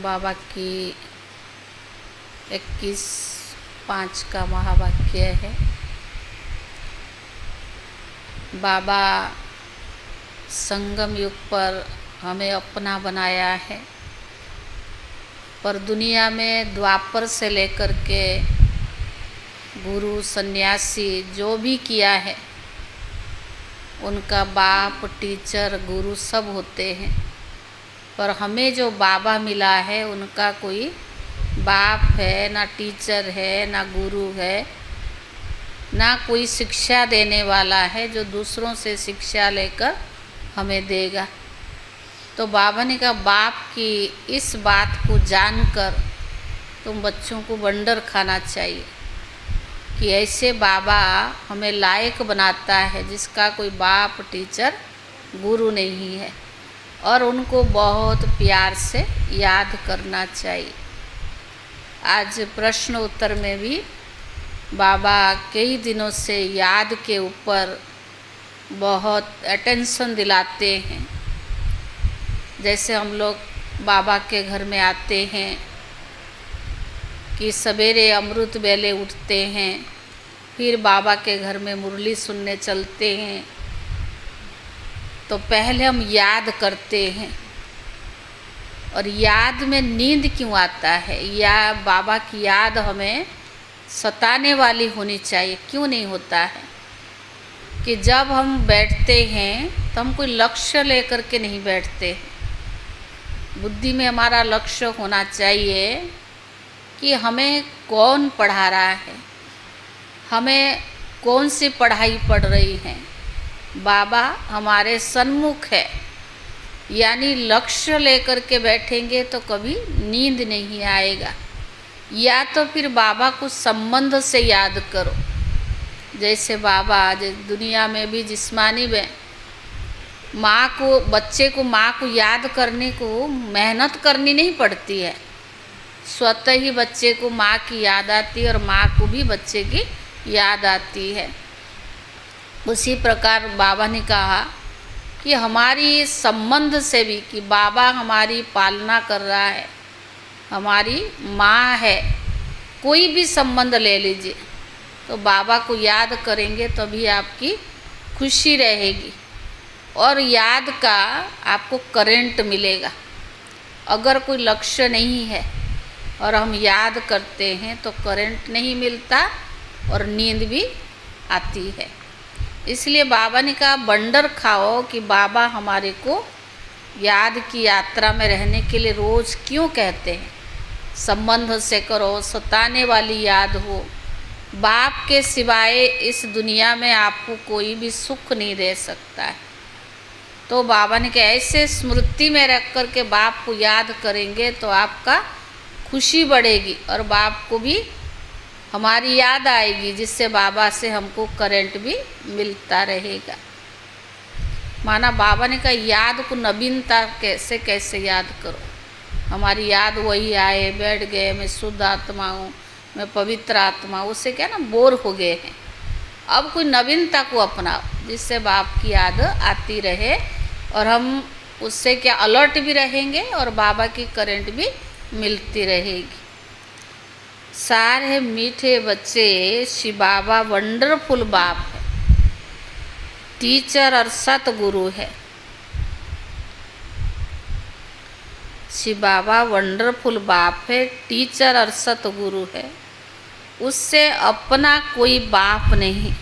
बाबा की 21/5 का महावाक्य है। बाबा संगम युग पर हमें अपना बनाया है, पर दुनिया में द्वापर से लेकर के गुरु सन्यासी जो भी किया है उनका बाप, टीचर, गुरु सब होते हैं। पर हमें जो बाबा मिला है उनका कोई बाप है, ना टीचर है, ना गुरु है, ना कोई शिक्षा देने वाला है जो दूसरों से शिक्षा लेकर हमें देगा। तो बाबा ने कहा बाप की इस बात को जानकर तुम बच्चों को बंडर खाना चाहिए कि ऐसे बाबा हमें लायक बनाता है जिसका कोई बाप, टीचर, गुरु नहीं है, और उनको बहुत प्यार से याद करना चाहिए। आज प्रश्न उत्तर में भी बाबा कई दिनों से याद के ऊपर बहुत अटेंशन दिलाते हैं। जैसे हम लोग बाबा के घर में आते हैं कि सवेरे अमृत वेले उठते हैं, फिर बाबा के घर में मुरली सुनने चलते हैं, तो पहले हम याद करते हैं। और याद में नींद क्यों आता है, या बाबा की याद हमें सताने वाली होनी चाहिए, क्यों नहीं होता है कि जब हम बैठते हैं तो हम कोई लक्ष्य लेकर के नहीं बैठते हैं। बुद्धि में हमारा लक्ष्य होना चाहिए कि हमें कौन पढ़ा रहा है, हमें कौन सी पढ़ाई पढ़ रही है। बाबा हमारे सन्मुख है, यानी लक्ष्य लेकर के बैठेंगे तो कभी नींद नहीं आएगा। या तो फिर बाबा को संबंध से याद करो। जैसे बाबा दुनिया में भी जिस्मानी में माँ को, बच्चे को माँ को याद करने को मेहनत करनी नहीं पड़ती है, स्वतः ही बच्चे को माँ की याद आती है और माँ को भी बच्चे की याद आती है। उसी प्रकार बाबा ने कहा कि हमारी संबंध से भी, कि बाबा हमारी पालना कर रहा है, हमारी माँ है, कोई भी संबंध ले लीजिए, तो बाबा को याद करेंगे तभी आपकी खुशी रहेगी और याद का आपको करंट मिलेगा। अगर कोई लक्ष्य नहीं है और हम याद करते हैं तो करंट नहीं मिलता और नींद भी आती है। इसलिए बाबा ने कहा बंडर खाओ, कि बाबा हमारे को याद की यात्रा में रहने के लिए रोज़ क्यों कहते हैं। संबंध से करो, सताने वाली याद हो। बाप के सिवाय इस दुनिया में आपको कोई भी सुख नहीं दे सकता है। तो बाबा ने कहा ऐसे स्मृति में रख कर के बाप को याद करेंगे तो आपका खुशी बढ़ेगी और बाप को भी हमारी याद आएगी, जिससे बाबा से हमको करंट भी मिलता रहेगा। माना बाबा ने कहा याद को नवीनता कैसे कैसे याद करो। हमारी याद वही आए, बैठ गए, मैं शुद्ध आत्मा हूँ, मैं पवित्र आत्मा हूँ, उससे क्या ना बोर हो गए हैं। अब कोई नवीनता को अपनाओ जिससे बाप की याद आती रहे और हम उससे क्या अलर्ट भी रहेंगे और बाबा की करंट भी मिलती रहेगी। सारे मीठे बच्चे श्री बाबा वंडरफुल बाप है, टीचर और सतगुरु है। श्री बाबा वंडरफुल बाप है, टीचर और सतगुरु है। उससे अपना कोई बाप नहीं,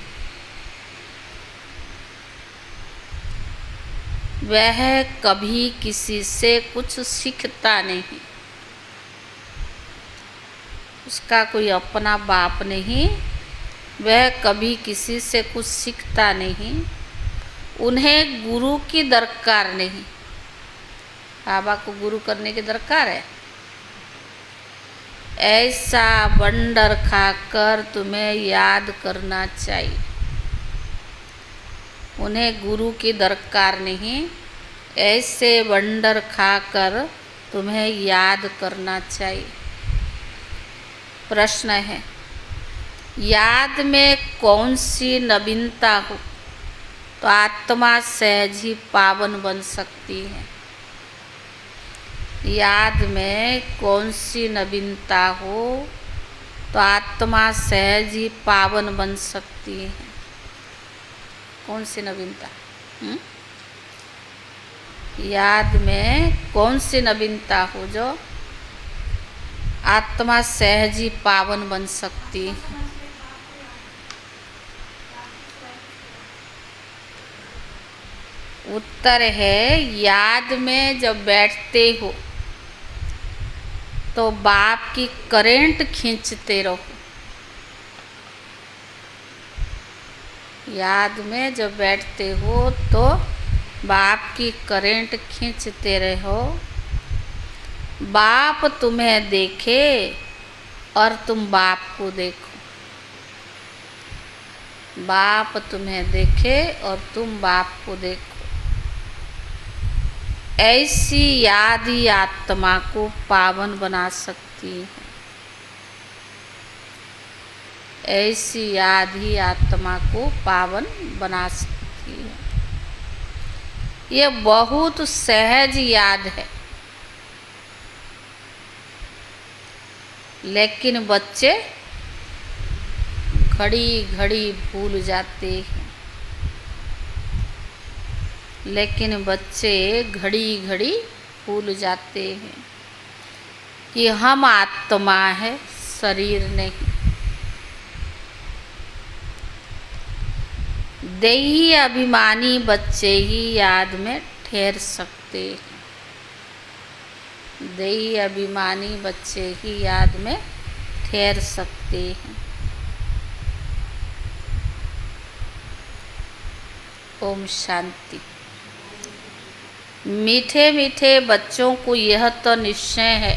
वह कभी किसी से कुछ सीखता नहीं। उसका कोई अपना बाप नहीं, वह कभी किसी से कुछ सीखता नहीं। उन्हें गुरु की दरकार नहीं। बाबा को गुरु करने की दरकार है। ऐसा बंडर खाकर तुम्हें याद करना चाहिए। उन्हें गुरु की दरकार नहीं, ऐसे बंडर खाकर तुम्हें याद करना चाहिए। प्रश्न है, याद में कौन सी नवीनता हो तो आत्मा सहज ही पावन बन सकती है। याद में कौन सी नवीनता हो तो आत्मा सहज ही पावन बन सकती है। कौन सी नवीनता? याद में कौन सी नवीनता हो जो आत्मा सहज ही पावन बन सकती है? उत्तर है, याद में जब बैठते हो तो बाप की करंट खींचते रहो। याद में जब बैठते हो तो बाप की करंट खींचते रहो। बाप तुम्हें देखे और तुम बाप को देखो। बाप तुम्हें देखे और तुम बाप को देखो। ऐसी याद ही आत्मा को पावन बना सकती है। ऐसी याद ही आत्मा को पावन बना सकती है। यह बहुत सहज याद है, लेकिन बच्चे घड़ी घड़ी भूल जाते हैं। लेकिन बच्चे घड़ी घड़ी भूल जाते हैं कि हम आत्मा है, शरीर नहीं। देही अभिमानी बच्चे ही याद में ठहर सकते हैं। देही अभिमानी बच्चे ही याद में ठहर सकते हैं। ओम शांति। मीठे मीठे बच्चों को यह तो निश्चय है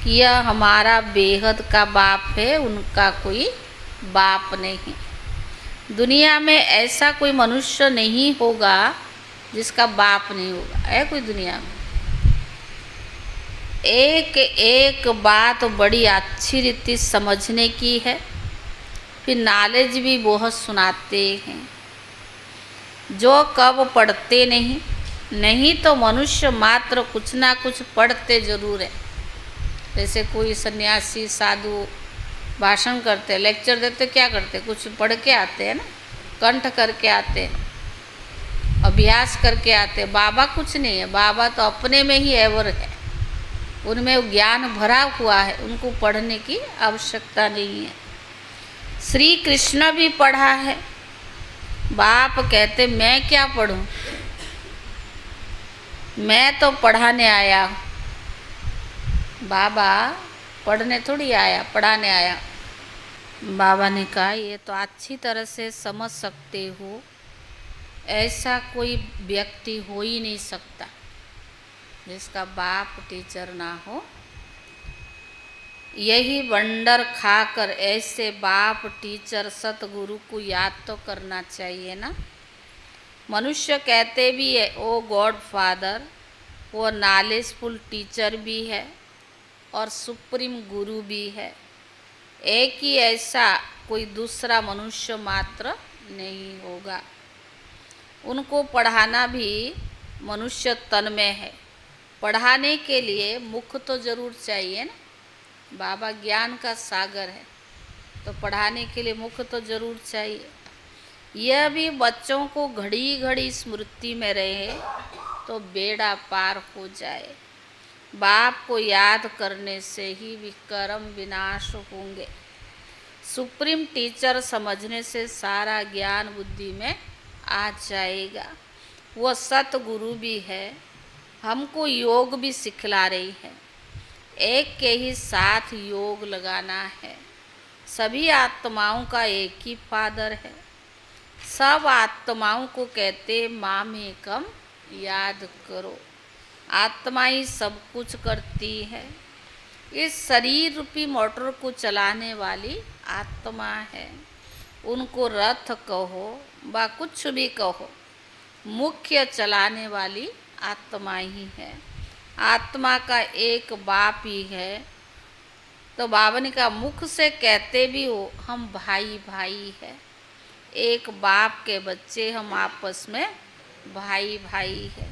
कि यह हमारा बेहद का बाप है, उनका कोई बाप नहीं। दुनिया में ऐसा कोई मनुष्य नहीं होगा जिसका बाप नहीं होगा। है कोई दुनिया में? एक एक बात बड़ी अच्छी रीति समझने की है, फिर नॉलेज भी बहुत सुनाते हैं जो कब पढ़ते नहीं तो मनुष्य मात्र कुछ ना कुछ पढ़ते जरूर है। जैसे कोई सन्यासी साधु भाषण करते, लेक्चर देते, क्या करते? कुछ पढ़ के आते हैं ना, कंठ करके आते हैं, अभ्यास करके आते हैं। बाबा कुछ नहीं है, बाबा तो अपने में ही एवर है, उनमें ज्ञान भरा हुआ है, उनको पढ़ने की आवश्यकता नहीं है। श्री कृष्ण भी पढ़ा है। बाप कहते मैं क्या पढ़ूं, मैं तो पढ़ाने आया हूँ। बाबा पढ़ने थोड़ी आया, पढ़ाने आया। बाबा ने कहा ये तो अच्छी तरह से समझ सकते हो, ऐसा कोई व्यक्ति हो ही नहीं सकता जिसका बाप टीचर ना हो। यही वंडर खाकर ऐसे बाप टीचर सतगुरु को याद तो करना चाहिए ना। मनुष्य कहते भी है ओ गॉड फादर, वो नॉलेजफुल टीचर भी है और सुप्रीम गुरु भी है। एक ही ऐसा कोई दूसरा मनुष्य मात्र नहीं होगा। उनको पढ़ाना भी मनुष्य तन में है। पढ़ाने के लिए मुख तो जरूर चाहिए ना। बाबा ज्ञान का सागर है, तो पढ़ाने के लिए मुख तो जरूर चाहिए। यह भी बच्चों को घड़ी घड़ी स्मृति में रहे तो बेड़ा पार हो जाए। बाप को याद करने से ही विकर्म विनाश होंगे। सुप्रीम टीचर समझने से सारा ज्ञान बुद्धि में आ जाएगा। वह सतगुरु भी है, हमको योग भी सिखला रही है। एक के ही साथ योग लगाना है। सभी आत्माओं का एक ही फादर है। सब आत्माओं को कहते माम एकम याद करो। आत्मा ही सब कुछ करती है। इस शरीर रूपी मोटर को चलाने वाली आत्मा है। उनको रथ कहो व कुछ भी कहो, मुख्य चलाने वाली आत्मा ही है। आत्मा का एक बाप ही है। तो बाबा ने कहा मुख से कहते भी हो हम भाई भाई है, एक बाप के बच्चे, हम आपस में भाई भाई है।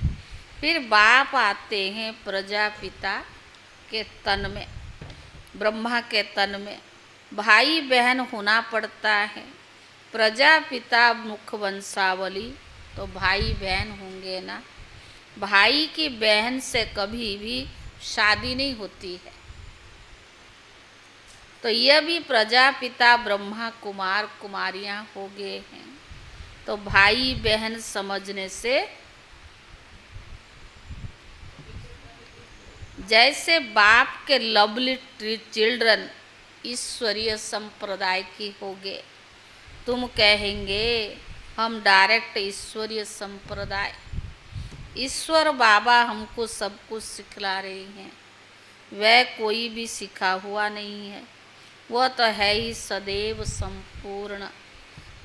फिर बाप आते हैं प्रजापिता के तन में, ब्रह्मा के तन में। भाई बहन होना पड़ता है। प्रजापिता मुख वंशावली, तो भाई बहन होंगे ना। भाई की बहन से कभी भी शादी नहीं होती है। तो यह भी प्रजापिता ब्रह्मा कुमार कुमारियां हो गए हैं। तो भाई बहन समझने से, जैसे बाप के लवली चिल्ड्रन ईश्वरीय संप्रदाय की होगे, तुम कहेंगे हम डायरेक्ट ईश्वरीय संप्रदाय, ईश्वर बाबा हमको सब कुछ सिखला रहे हैं। वह कोई भी सिखा हुआ नहीं है, वह तो है ही सदैव संपूर्ण।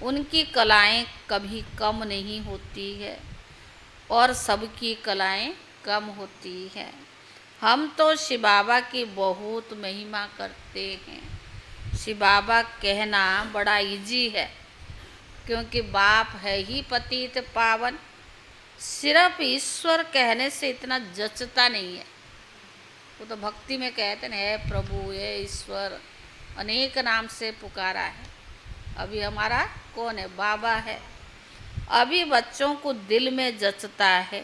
उनकी कलाएं कभी कम नहीं होती है और सबकी कलाएं कम होती है। हम तो शिव बाबा की बहुत महिमा करते हैं। शिव बाबा कहना बड़ा इजी है, क्योंकि बाप है ही पतित पावन। सिर्फ ईश्वर कहने से इतना जचता नहीं है। वो तो भक्ति में कहते हैं हे प्रभु हे ईश्वर, अनेक नाम से पुकारा है। अभी हमारा कौन है? बाबा है। अभी बच्चों को दिल में जचता है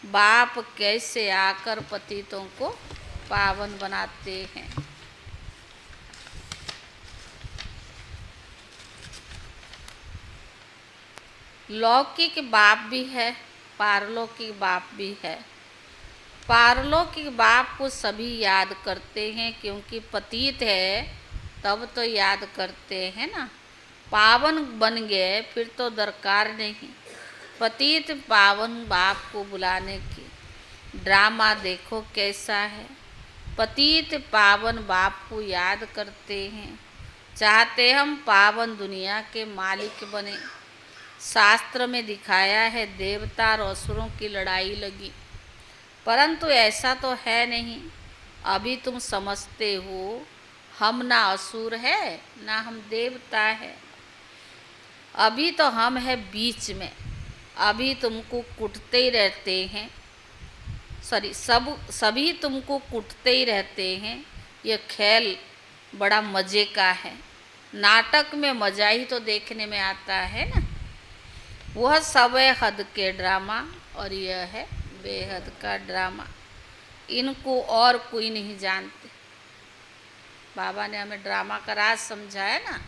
बाप कैसे आकर पतितों को पावन बनाते हैं। लौकिक बाप भी है, पारलौकिक बाप भी है। पारलौकिक बाप को सभी याद करते हैं, क्योंकि पतित है तब तो याद करते हैं ना। पावन बन गए फिर तो दरकार नहीं पतित पावन बाप को बुलाने की। ड्रामा देखो कैसा है। पतित पावन बाप को याद करते हैं, चाहते हम पावन दुनिया के मालिक बने। शास्त्र में दिखाया है देवता और असुरों की लड़ाई लगी, परंतु ऐसा तो है नहीं। अभी तुम समझते हो हम ना असुर है ना हम देवता है। अभी तो हम है बीच में। अभी तुमको कुटते ही रहते हैं, सभी तुमको कुटते ही रहते हैं। ये खेल बड़ा मज़े का है। नाटक में मज़ा ही तो देखने में आता है ना। वह सब है हद के ड्रामा और यह है बेहद का ड्रामा। इनको और कोई नहीं जानते। बाबा ने हमें ड्रामा का राज समझाया ना,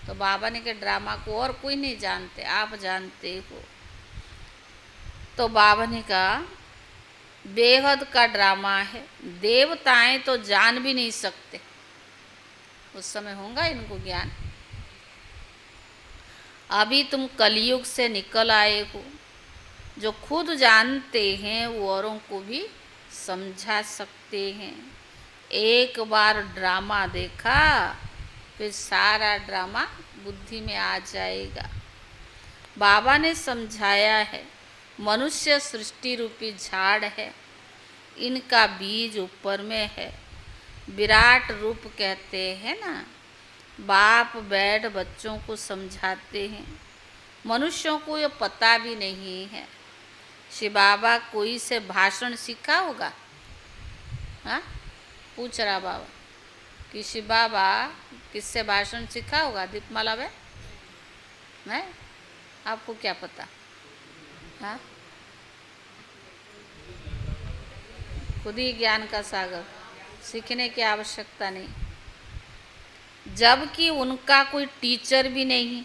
तो बाबा ने के ड्रामा को और कोई नहीं जानते, आप जानते हो। तो बाबा ने कहा बेहद का ड्रामा है। देवताएं तो जान भी नहीं सकते, उस समय होगा इनको ज्ञान। अभी तुम कलयुग से निकल आए हो। जो खुद जानते हैं वो औरों को भी समझा सकते हैं। एक बार ड्रामा देखा फिर सारा ड्रामा बुद्धि में आ जाएगा। बाबा ने समझाया है मनुष्य सृष्टि रूपी झाड़ है, इनका बीज ऊपर में है। विराट रूप कहते हैं ना। बाप बैठ बच्चों को समझाते हैं। मनुष्यों को ये पता भी नहीं है। शिव बाबा कोई से भाषण सीखा होगा? हाँ, पूछ रहा बाबा कि शिव बाबा किससे भाषण सीखा होगा? दीपमाला में है, आपको क्या पता? हाँ, खुद ही ज्ञान का सागर, सीखने की आवश्यकता नहीं। जबकि उनका कोई टीचर भी नहीं,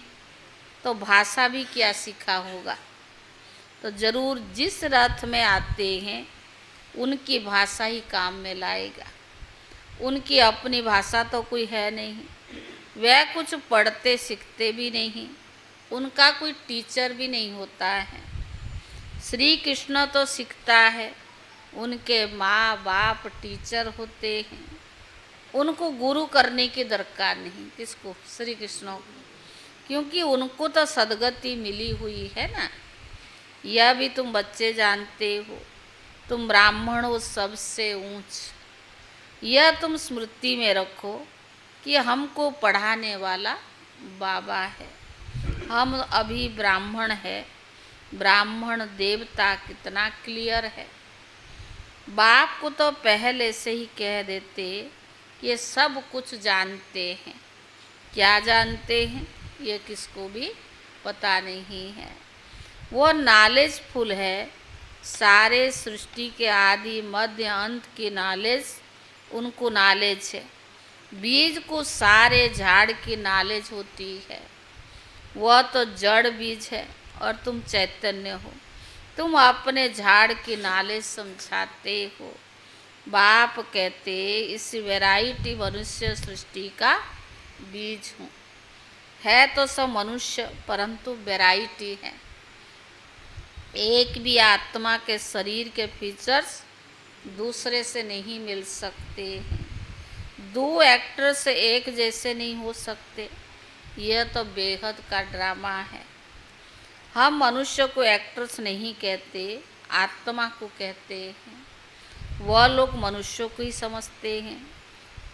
तो भाषा भी क्या सीखा होगा? तो जरूर जिस रथ में आते हैं उनकी भाषा ही काम में लाएगा। उनकी अपनी भाषा तो कोई है नहीं। वह कुछ पढ़ते सीखते भी नहीं। उनका कोई टीचर भी नहीं होता है। श्री कृष्ण तो सीखता है, उनके माँ बाप टीचर होते हैं। उनको गुरु करने की दरकार नहीं। किसको? श्री कृष्ण को, क्योंकि उनको तो सदगति मिली हुई है ना। यह भी तुम बच्चे जानते हो, तुम ब्राह्मण हो सबसे ऊंच। यह तुम स्मृति में रखो कि हमको पढ़ाने वाला बाबा है। हम अभी ब्राह्मण है, ब्राह्मण देवता कितना क्लियर है। बाप को तो पहले से ही कह देते कि ये सब कुछ जानते हैं। क्या जानते हैं ये किसको भी पता नहीं है। वो नॉलेजफुल है, सारे सृष्टि के आदि मध्य अंत की नॉलेज उनको नॉलेज है। बीज को सारे झाड़ की नॉलेज होती है। वह तो जड़ बीज है और तुम चैतन्य हो। तुम अपने झाड़ की नॉलेज समझाते हो। बाप कहते इस वैरायटी मनुष्य सृष्टि का बीज हूँ। है तो सब मनुष्य परंतु वैरायटी है। एक भी आत्मा के शरीर के फीचर्स दूसरे से नहीं मिल सकते हैं। दो एक्टर से एक जैसे नहीं हो सकते। यह तो बेहद का ड्रामा है। हम मनुष्य को एक्टर्स नहीं कहते, आत्मा को कहते हैं। वह लोग मनुष्यों को ही समझते हैं।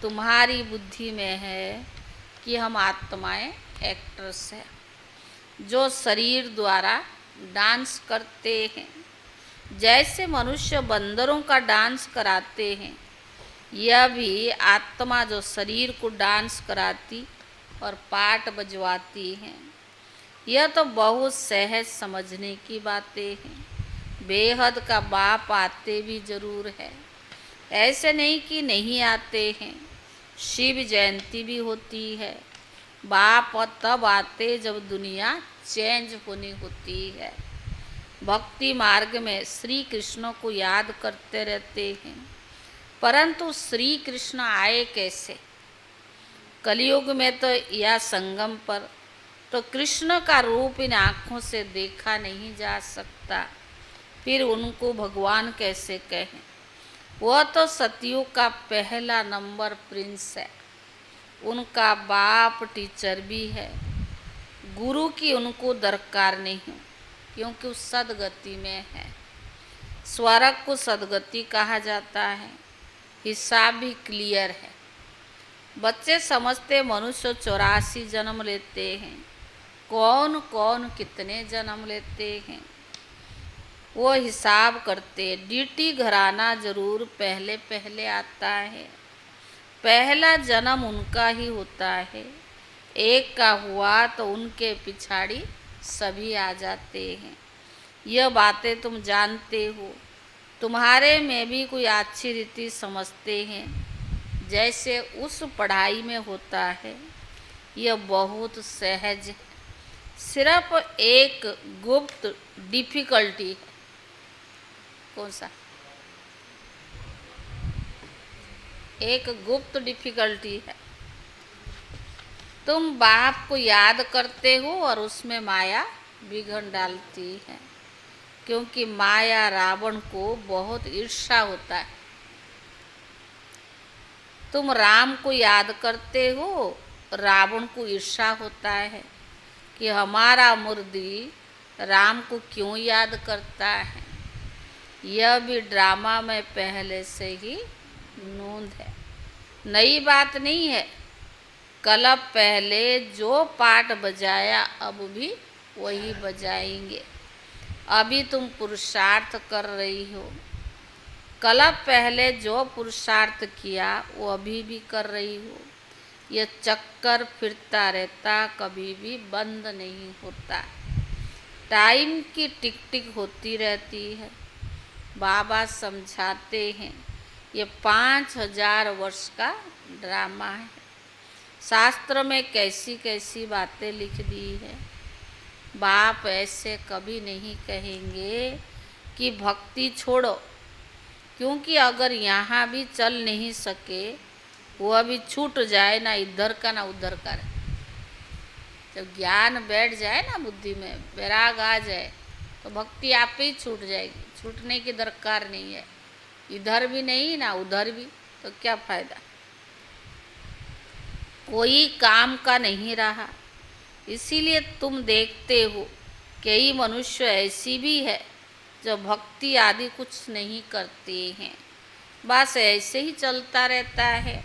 तुम्हारी बुद्धि में है कि हम आत्माएं एक्टर्स हैं जो शरीर द्वारा डांस करते हैं। जैसे मनुष्य बंदरों का डांस कराते हैं, यह भी आत्मा जो शरीर को डांस कराती और पाठ बजवाती हैं। यह तो बहुत सहज समझने की बातें हैं। बेहद का बाप आते भी जरूर है, ऐसे नहीं कि नहीं आते हैं। शिव जयंती भी होती है। बाप तब आते जब दुनिया चेंज होनी होती है। भक्ति मार्ग में श्री कृष्ण को याद करते रहते हैं, परंतु श्री कृष्ण आए कैसे? कलयुग में तो या संगम पर तो कृष्ण का रूप इन आँखों से देखा नहीं जा सकता, फिर उनको भगवान कैसे कहें? वह तो सतयुग का पहला नंबर प्रिंस है। उनका बाप टीचर भी है। गुरु की उनको दरकार नहीं, क्योंकि उस सदगति में है। स्वर्ग को सदगति कहा जाता है। हिसाब भी क्लियर है। बच्चे समझते मनुष्य 84 जन्म लेते हैं। कौन कौन कितने जन्म लेते हैं वो हिसाब करते। डीटी घराना जरूर पहले पहले आता है। पहला जन्म उनका ही होता है। एक का हुआ तो उनके पिछाड़ी सभी आ जाते हैं। यह बातें तुम जानते हो। तुम्हारे में भी कोई अच्छी रीति समझते हैं, जैसे उस पढ़ाई में होता है। यह बहुत सहज है। सिर्फ एक गुप्त डिफिकल्टी है। कौन सा? एक गुप्त डिफिकल्टी है। तुम बाप को याद करते हो और उसमें माया बिगड़ डालती है, क्योंकि माया रावण को बहुत ईर्ष्या होता है। तुम राम को याद करते हो, रावण को ईर्ष्या होता है कि हमारा मुर्दी राम को क्यों याद करता है। यह भी ड्रामा में पहले से ही नोंद है, नई बात नहीं है। कल पहले जो पाठ बजाया अब भी वही बजाएंगे। अभी तुम पुरुषार्थ कर रही हो। कल पहले जो पुरुषार्थ किया वो अभी भी कर रही हो। यह चक्कर फिरता रहता, कभी भी बंद नहीं होता। टाइम की टिक टिक होती रहती है। बाबा समझाते हैं ये 5000 वर्ष का ड्रामा है। शास्त्र में कैसी कैसी बातें लिख दी है। बाप ऐसे कभी नहीं कहेंगे कि भक्ति छोड़ो, क्योंकि अगर यहाँ भी चल नहीं सके, वह भी छूट जाए, ना इधर का ना उधर का। जब ज्ञान बैठ जाए ना बुद्धि में, वैराग आ जाए, तो भक्ति आप ही छूट जाएगी। छूटने की दरकार नहीं है। इधर भी नहीं ना उधर भी, तो क्या फायदा? कोई काम का नहीं रहा। इसीलिए तुम देखते हो कई मनुष्य ऐसी भी है जो भक्ति आदि कुछ नहीं करते हैं, बस ऐसे ही चलता रहता है।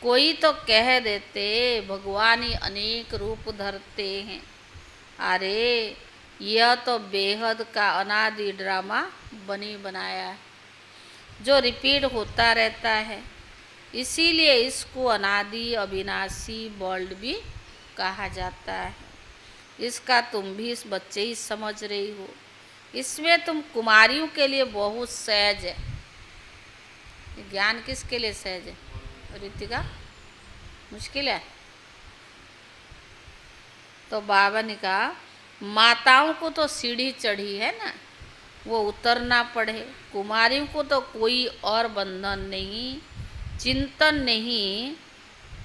कोई तो कह देते भगवान ही अनेक रूप धरते हैं। अरे यह तो बेहद का अनादि ड्रामा बनी बनाया है जो रिपीट होता रहता है, इसीलिए इसको अनादि अविनाशी वर्ल्ड भी कहा जाता है। इसका तुम भी इस बच्चे ही समझ रही हो। इसमें तुम कुमारियों के लिए बहुत सहज है। ज्ञान किसके लिए सहज है रितिका? मुश्किल है। तो बाबा ने कहा माताओं को तो सीढ़ी चढ़ी है ना, वो उतरना पड़े। कुमारियों को तो कोई और बंधन नहीं, चिंतन नहीं,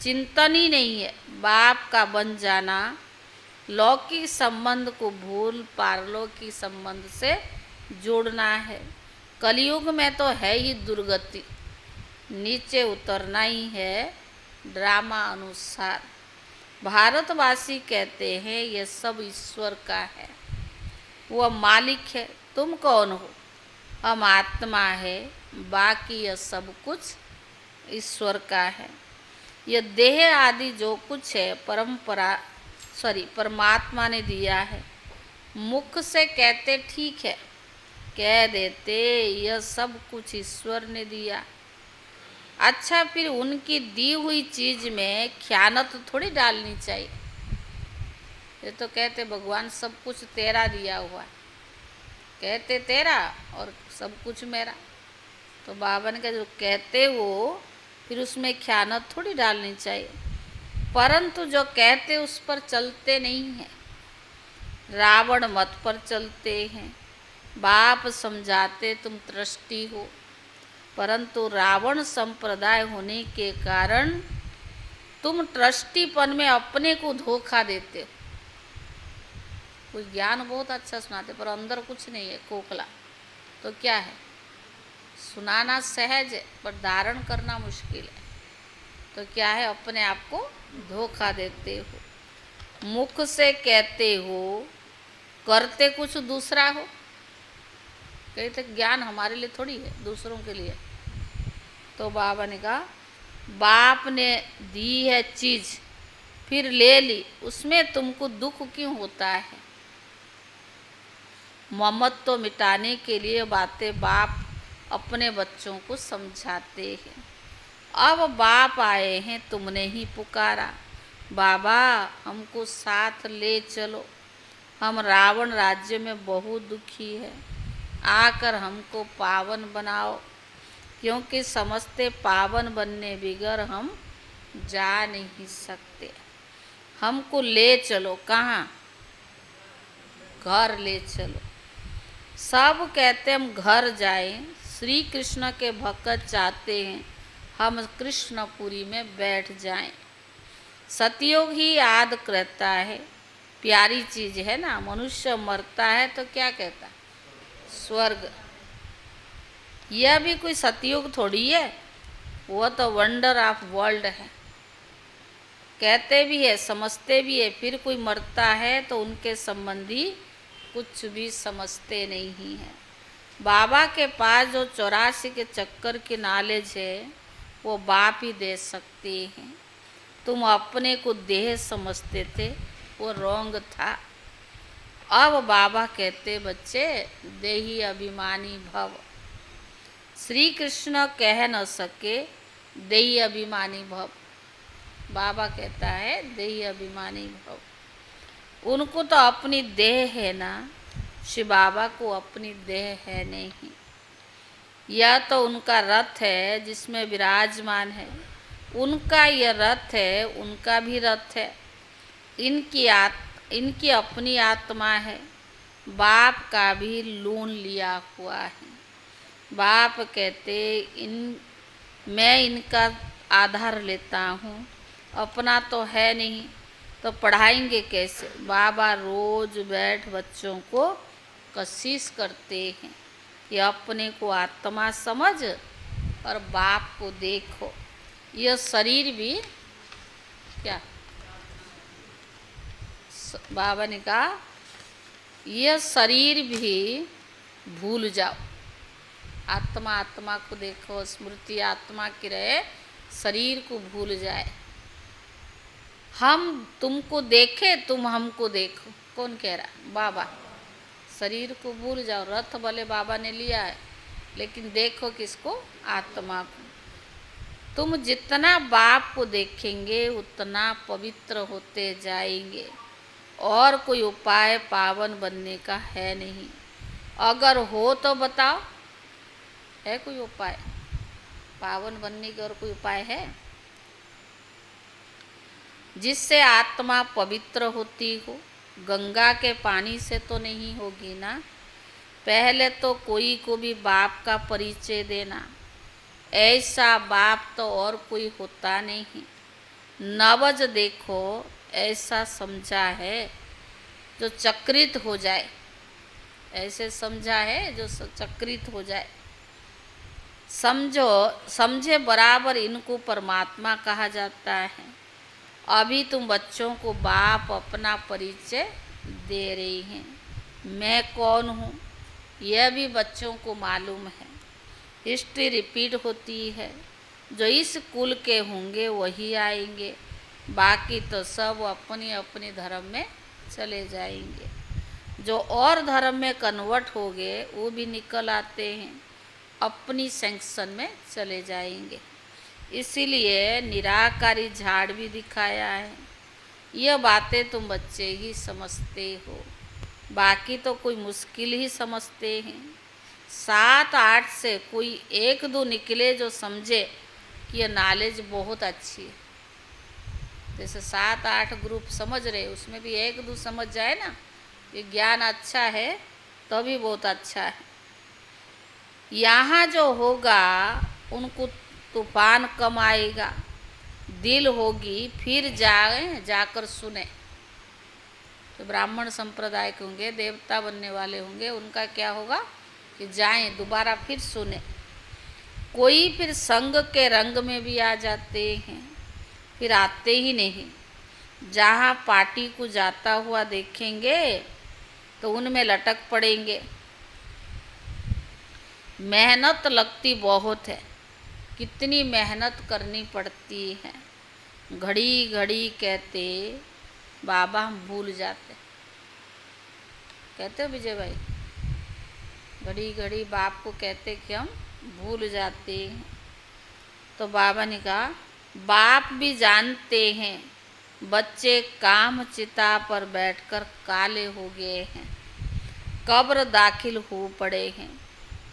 चिंतन ही नहीं है। बाप का बन जाना, लौकिक संबंध को भूल पारलौकिक संबंध से जोड़ना है। कलयुग में तो है ही दुर्गति, नीचे उतरना ही है ड्रामा अनुसार। भारतवासी कहते हैं यह सब ईश्वर का है, वह मालिक है। तुम कौन हो? हम आत्मा है, बाकी यह सब कुछ ईश्वर का है। यह देह आदि जो कुछ है परमात्मा ने दिया है। मुख से कहते ठीक है, कह देते यह सब कुछ ईश्वर ने दिया। अच्छा, फिर उनकी दी हुई चीज में ख्यानत थोड़ी डालनी चाहिए। ये तो कहते भगवान सब कुछ तेरा दिया हुआ है, कहते तेरा और सब कुछ मेरा। तो बाबा ने कहा जो कहते हो फिर उसमें ख्यानत थोड़ी डालनी चाहिए, परंतु जो कहते उस पर चलते नहीं हैं। रावण मत पर चलते हैं। बाप समझाते तुम दृष्टि हो, परंतु रावण संप्रदाय होने के कारण तुम ट्रस्टीपन में अपने को धोखा देते हो। कोई ज्ञान बहुत अच्छा सुनाते पर अंदर कुछ नहीं है, खोखला। तो क्या है, सुनाना सहज है पर धारण करना मुश्किल है। तो क्या है, अपने आप को धोखा देते हो। मुख से कहते हो, करते कुछ दूसरा हो। कहते ज्ञान हमारे लिए थोड़ी है, दूसरों के लिए। तो बाबा ने कहा बाप ने दी है चीज फिर ले ली, उसमें तुमको दुख क्यों होता है? ममत्व मिटाने के लिए बातें बाप अपने बच्चों को समझाते हैं। अब बाप आए हैं, तुमने ही पुकारा, बाबा हमको साथ ले चलो, हम रावण राज्य में बहुत दुखी है, आकर हमको पावन बनाओ, क्योंकि समझते पावन बनने बिगर हम जा नहीं सकते। हमको ले चलो। कहाँ? घर ले चलो। सब कहते हम घर जाएं। श्री कृष्ण के भक्त चाहते हैं हम कृष्णपुरी में बैठ जाएं। सतयुग ही याद करता है, प्यारी चीज है ना। मनुष्य मरता है तो क्या कहता है? स्वर्ग। यह भी कोई सतयुग थोड़ी है, वह तो वंडर ऑफ वर्ल्ड है। कहते भी है, समझते भी है, फिर कोई मरता है तो उनके संबंधी कुछ भी समझते नहीं है। बाबा के पास जो 84 के चक्कर की नॉलेज है वो बाप ही दे सकते हैं। तुम अपने को देह समझते थे, वो रॉन्ग था। अब बाबा कहते बच्चे देही अभिमानी भव। श्री कृष्ण कह न सके देही अभिमानी भव, बाबा कहता है देही अभिमानी भव। उनको तो अपनी देह है ना, शिव बाबा को अपनी देह है नहीं। यह तो उनका रथ है जिसमें विराजमान है, उनका यह रथ है, उनका भी रथ है। इनकी अपनी आत्मा है, बाप का भी लून लिया हुआ है। बाप कहते मैं इनका आधार लेता हूँ, अपना तो है नहीं, तो पढ़ाएंगे कैसे? बाबा रोज बैठ बच्चों को कशिश करते हैं, ये अपने को आत्मा समझ और बाप को देखो। यह शरीर भी क्या, बाबा ने कहा यह शरीर भी भूल जाओ, आत्मा आत्मा को देखो, स्मृति आत्मा की रहे, शरीर को भूल जाए। हम तुमको देखे, तुम हमको देखो। कौन कह रहा? बाबा। शरीर को भूल जाओ। रथ भले बाबा ने लिया है, लेकिन देखो किसको? आत्मा को। तुम जितना बाप को देखेंगे उतना पवित्र होते जाएंगे, और कोई उपाय पावन बनने का है नहीं। अगर हो तो बताओ, है कोई उपाय पावन बनने का? और कोई उपाय है जिससे आत्मा पवित्र होती हो? गंगा के पानी से तो नहीं होगी ना। पहले तो कोई को भी बाप का परिचय देना। ऐसा बाप तो और कोई होता नहीं। नवज देखो, ऐसा समझा है जो चक्रित हो जाए। ऐसे समझा है जो चक्रित हो जाए। समझे बराबर इनको परमात्मा कहा जाता है। अभी तुम बच्चों को बाप अपना परिचय दे रही हैं। मैं कौन हूँ यह भी बच्चों को मालूम है। हिस्ट्री रिपीट होती है। जो इस कुल के होंगे वही आएंगे, बाकी तो सब अपनी अपनी धर्म में चले जाएंगे। जो और धर्म में कन्वर्ट हो गए वो भी निकल आते हैं, अपनी सैंक्शन में चले जाएंगे। इसीलिए निराकारी झाड़ भी दिखाया है। यह बातें तुम बच्चे ही समझते हो, बाकी तो कोई मुश्किल ही समझते हैं। 7-8 से कोई 1-2 निकले जो समझे कि यह नॉलेज बहुत अच्छी है। जैसे 7-8 ग्रुप समझ रहे, उसमें भी 1-2 समझ जाए ना, ये ज्ञान अच्छा है तो भी बहुत अच्छा है। यहाँ जो होगा उनको तूफान कम आएगा, दिल होगी फिर जाकर सुने। तो ब्राह्मण संप्रदाय के होंगे, देवता बनने वाले होंगे, उनका क्या होगा कि जाएं दोबारा फिर सुने। कोई फिर संग के रंग में भी आ जाते हैं, फिर आते ही नहीं। जहाँ पार्टी को जाता हुआ देखेंगे तो उनमें लटक पड़ेंगे। मेहनत लगती बहुत है, कितनी मेहनत करनी पड़ती है। घड़ी घड़ी कहते बाबा हम भूल जाते, कहते विजय भाई, घड़ी घड़ी बाप को कहते कि हम भूल जाते हैं। तो बाबा ने कहा बाप भी जानते हैं बच्चे काम चिता पर बैठकर काले हो गए हैं, कब्र दाखिल हो पड़े हैं,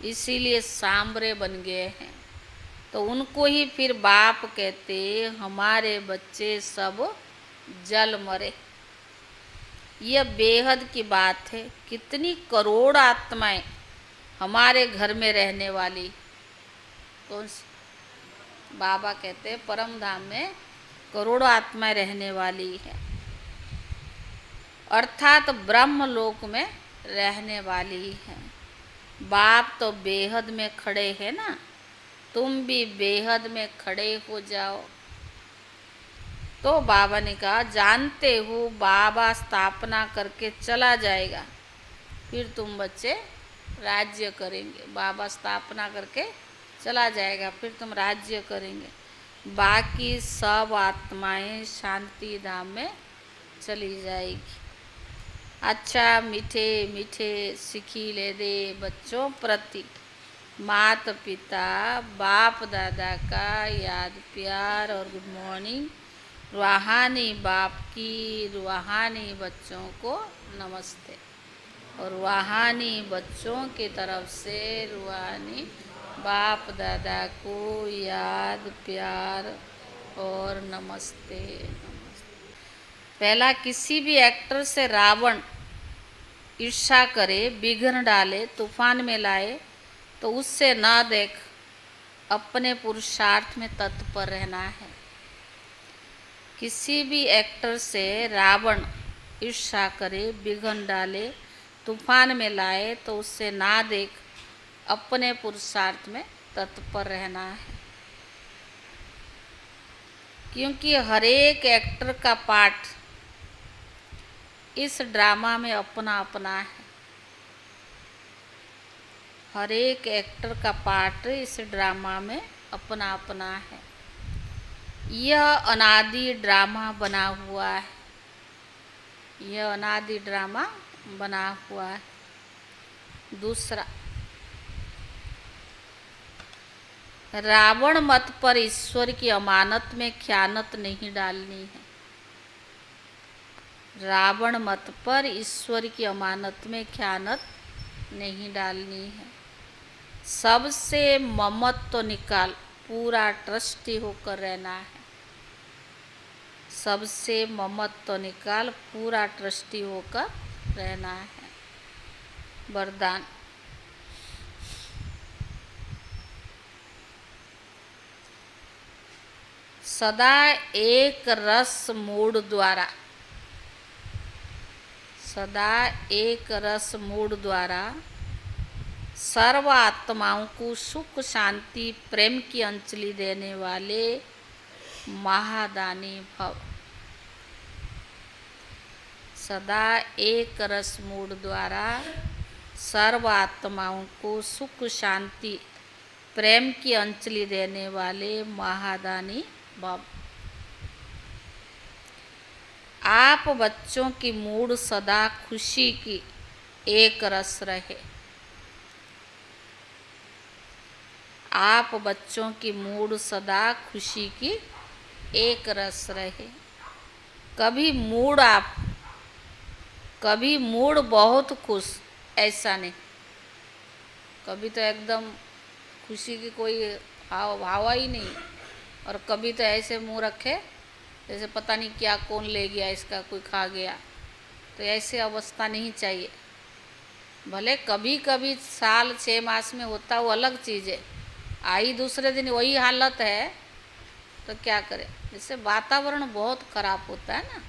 इसीलिए सांबरे बन गए हैं। तो उनको ही फिर बाप कहते हमारे बच्चे सब जल मरे। यह बेहद की बात है। कितनी करोड़ आत्माएं हमारे घर में रहने वाली। कौन सी? बाबा कहते परम धाम में करोड़ों आत्माएं रहने वाली है, अर्थात ब्रह्म लोक में रहने वाली है। बाप तो बेहद में खड़े हैं ना, तुम भी बेहद में खड़े हो जाओ। तो बाबा ने कहा जानते हो बाबा स्थापना करके चला जाएगा, फिर तुम बच्चे राज्य करेंगे। बाबा स्थापना करके चला जाएगा, फिर तुम राज्य करेंगे। बाकी सब आत्माएं शांति धाम में चली जाएगी। अच्छा मीठे मीठे सिखिले दे बच्चों प्रति माता पिता बाप दादा का याद प्यार और गुड मॉर्निंग। रूहानी बाप की रूहानी बच्चों को नमस्ते, और रूहानी बच्चों की तरफ से रूहानी बाप दादा को याद प्यार और नमस्ते नमस्ते। पहला, किसी भी एक्टर से रावण ईर्ष्या करे, बिघन डाले, तूफान में लाए तो उससे ना देख, अपने पुरुषार्थ में तत्पर रहना है। किसी भी एक्टर से रावण ईर्ष्या करे, बिघन डाले, तूफान में लाए तो उससे ना देख, अपने पुरुषार्थ में तत्पर रहना है। क्योंकि हर एक एक्टर का पार्ट इस ड्रामा में अपना अपना है। हर एक एक्टर का पार्ट इस ड्रामा में अपना अपना है। यह अनादि ड्रामा बना हुआ है। यह अनादि ड्रामा बना हुआ है। दूसरा, रावण मत पर ईश्वर की अमानत में ख़यानत नहीं डालनी है। रावण मत पर ईश्वर की अमानत में ख़यानत नहीं डालनी है। सबसे ममत्व निकाल, पूरा ट्रस्टी होकर रहना है। सबसे ममत्व निकाल, पूरा ट्रस्टी होकर रहना है। वरदान, सदा एक रस मूड द्वारा, सदा एक रस मूड द्वारा सर्व आत्माओं को सुख शांति प्रेम की अंजलि देने वाले महादानी भव। सदा एक रस मूड द्वारा सर्व आत्माओं को सुख शांति प्रेम की अंजलि देने वाले महादानी भव। आप बच्चों की मूड सदा खुशी की एक रस रहे। आप बच्चों की मूड सदा खुशी की एक रस रहे। कभी मूड बहुत खुश, ऐसा नहीं। कभी तो एकदम खुशी की कोई भाव ही नहीं, और कभी तो ऐसे मुंह रखे जैसे पता नहीं क्या कौन ले गया इसका, कोई खा गया। तो ऐसी अवस्था नहीं चाहिए। भले कभी कभी साल 6 मास में होता, वो अलग चीज़ है। आई दूसरे दिन वही हालत है तो क्या करें। इससे वातावरण बहुत खराब होता है ना,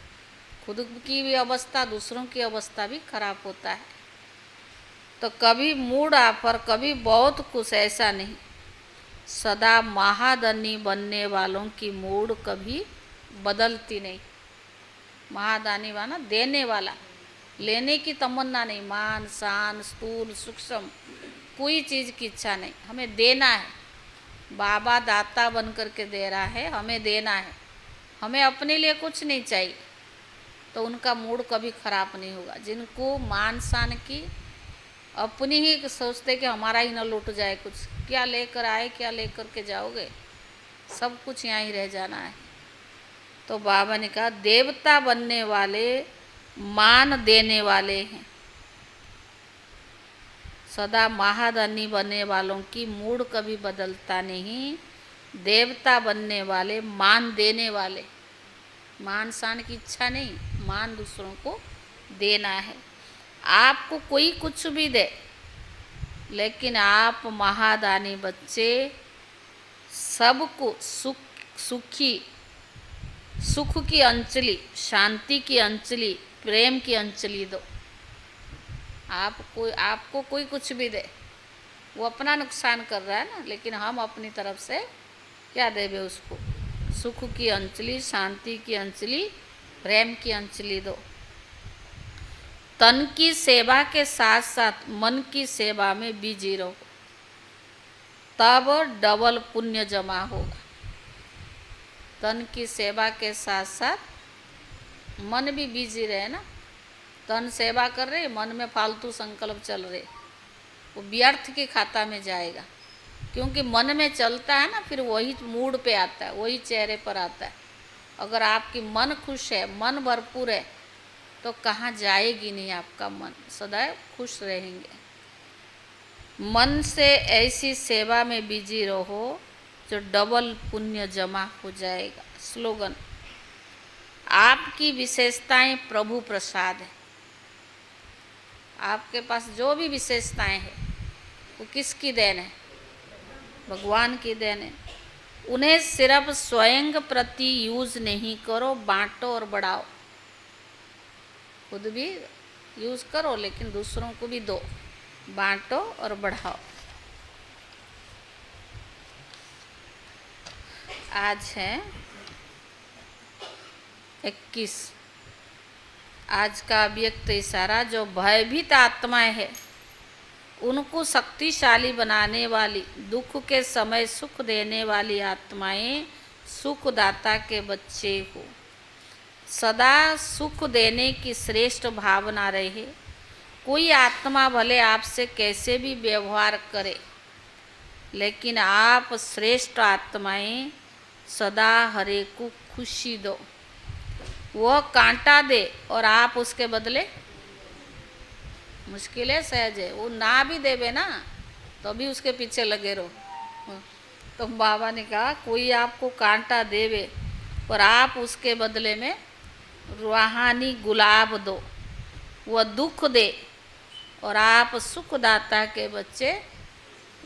खुद की भी अवस्था, दूसरों की अवस्था भी खराब होता है। तो कभी मूड ऑफर, कभी बहुत खुश, ऐसा नहीं। सदा महाधनी बनने वालों की मूड कभी बदलती नहीं। महादानी वाला देने वाला, लेने की तमन्ना नहीं। मान शान स्थूल सूक्ष्म कोई चीज़ की इच्छा नहीं, हमें देना है। बाबा दाता बन करके दे रहा है, हमें देना है। हमें अपने लिए कुछ नहीं चाहिए, तो उनका मूड कभी खराब नहीं होगा। जिनको मान शान की अपनी ही सोचते कि हमारा ही न लूट जाए कुछ, क्या लेकर आए क्या लेकर के जाओगे, सब कुछ यहाँ ही रह जाना है। तो बाबा ने कहा देवता बनने वाले मान देने वाले हैं। सदा महाधनी बनने वालों की मूड कभी बदलता नहीं। देवता बनने वाले मान देने वाले, मान शान की इच्छा नहीं, मान दूसरों को देना है। आपको कोई कुछ भी दे, लेकिन आप महादानी बच्चे सबको सुख की अंजलि, शांति की अंजलि, प्रेम की अंजलि दो। आपको कोई कुछ भी दे, वो अपना नुकसान कर रहा है ना, लेकिन हम अपनी तरफ से क्या देवे उसको, सुख की अंजलि, शांति की अंजलि, प्रेम की अंजलि दो। तन की सेवा के साथ साथ मन की सेवा में बिजी रहो, तब डबल पुण्य जमा होगा। तन की सेवा के साथ साथ मन भी बिजी रहे ना। तन सेवा कर रहे, मन में फालतू संकल्प चल रहे, वो व्यर्थ के खाता में जाएगा। क्योंकि मन में चलता है ना, फिर वही मूड पे आता है, वही चेहरे पर आता है। अगर आपकी मन खुश है, मन भरपूर है, तो कहाँ जाएगी नहीं आपका मन, सदैव खुश रहेंगे। मन से ऐसी सेवा में बिजी रहो जो डबल पुण्य जमा हो जाएगा। स्लोगन, आपकी विशेषताएं प्रभु प्रसाद है। आपके पास जो भी विशेषताएं हैं वो किसकी देन है? भगवान की देन है। उन्हें सिर्फ स्वयं प्रति यूज नहीं करो, बांटो और बढ़ाओ। खुद भी यूज करो, लेकिन दूसरों को भी दो, बांटो और बढ़ाओ। आज है 21। आज का अव्यक्त इशारा, जो भयभीत आत्माएं हैं उनको शक्तिशाली बनाने वाली, दुख के समय सुख देने वाली आत्माएं सुखदाता के बच्चे हो। सदा सुख देने की श्रेष्ठ भावना रहे। कोई आत्मा भले आपसे कैसे भी व्यवहार करे, लेकिन आप श्रेष्ठ आत्माएं सदा हरे को खुशी दो। वह कांटा दे और आप उसके बदले, मुश्किल है सहज है, वो ना भी देवे ना तो भी उसके पीछे लगे रहो। तो बाबा ने कहा कोई आपको कांटा देवे और आप उसके बदले में रूहानी गुलाब दो, वह दुख दे और आप सुखदाता के बच्चे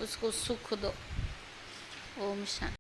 उसको सुख दो। ओम शांति।